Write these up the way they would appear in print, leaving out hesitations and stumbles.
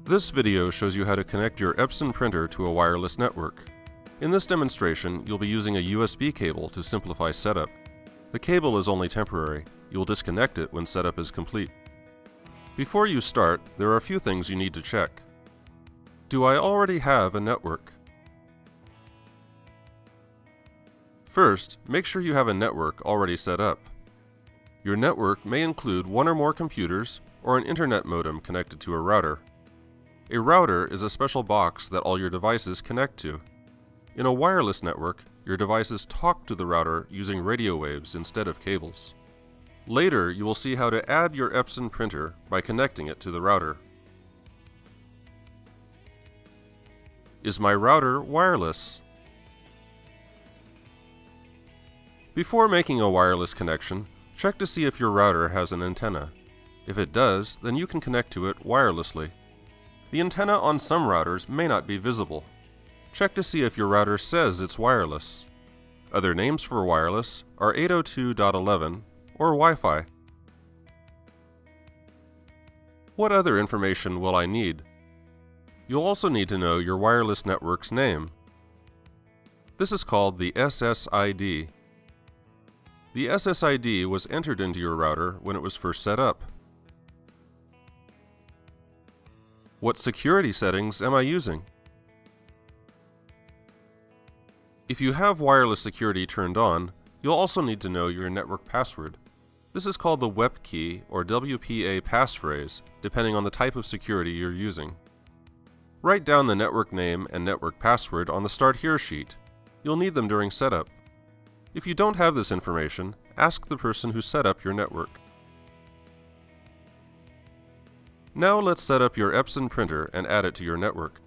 This video shows you how to connect your Epson printer to a wireless network. In this demonstration, you'll be using a USB cable to simplify setup. The cable is only temporary. You'll disconnect it when setup is complete. Before you start, there are a few things you need to check. Do I already have a network? First, make sure you have a network already set up. Your network may include one or more computers or an internet modem connected to a router. A router is a special box that all your devices connect to. In a wireless network, your devices talk to the router using radio waves instead of cables. Later, you will see how to add your Epson printer by connecting it to the router. Is my router wireless? Before making a wireless connection, check to see if your router has an antenna. If it does, then you can connect to it wirelessly. The antenna on some routers may not be visible. Check to see if your router says it's wireless. Other names for wireless are 802.11 or Wi-Fi. What other information will I need? You'll also need to know your wireless network's name. This is called the SSID. The SSID was entered into your router when it was first set up. What security settings am I using? If you have wireless security turned on, you'll also need to know your network password. This is called the WEP key or WPA passphrase, depending on the type of security you're using. Write down the network name and network password on the Start Here sheet. You'll need them during setup. If you don't have this information, ask the person who set up your network. Now let's set up your Epson printer and add it to your network.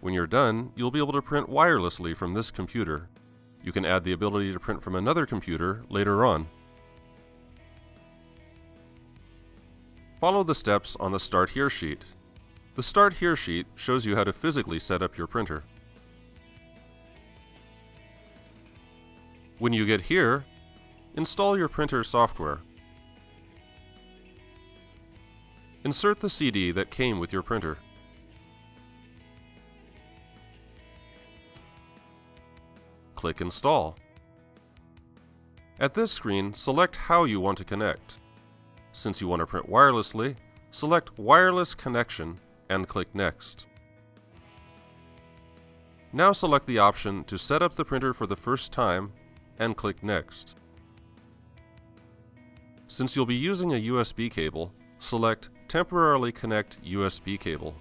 When you're done, you'll be able to print wirelessly from this computer. You can add the ability to print from another computer later on. Follow the steps on the Start Here sheet. The Start Here sheet shows you how to physically set up your printer. When you get here, install your printer software. Insert the CD that came with your printer. Click Install. At this screen, select how you want to connect. Since you want to print wirelessly, select Wireless Connection and click Next. Now select the option to set up the printer for the first time and click Next. Since you'll be using a USB cable, select Temporarily Connect USB Cable.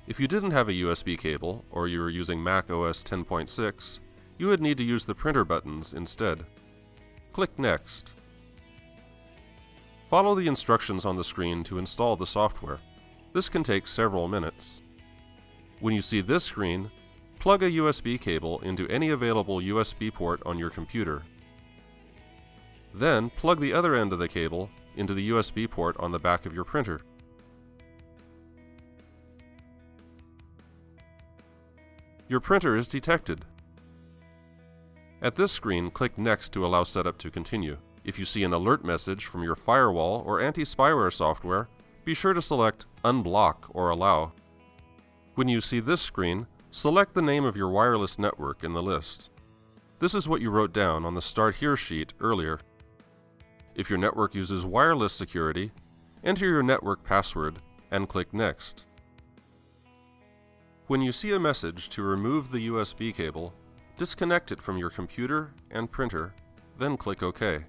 If you didn't have a USB cable, or you were using Mac OS 10.6, you would need to use the printer buttons instead. Click Next. Follow the instructions on the screen to install the software. This can take several minutes. When you see this screen, plug a USB cable into any available USB port on your computer. Then plug the other end of the cable into the USB port on the back of your printer. Your printer is detected. At this screen, click Next to allow setup to continue. If you see an alert message from your firewall or anti-spyware software, be sure to select Unblock or Allow. When you see this screen, select the name of your wireless network in the list. This is what you wrote down on the Start Here sheet earlier. If your network uses wireless security, enter your network password and click Next. When you see a message to remove the USB cable, disconnect it from your computer and printer, then click OK.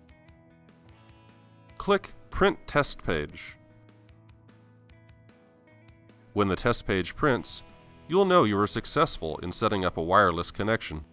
Click Print Test Page. When the test page prints, you'll know you were successful in setting up a wireless connection.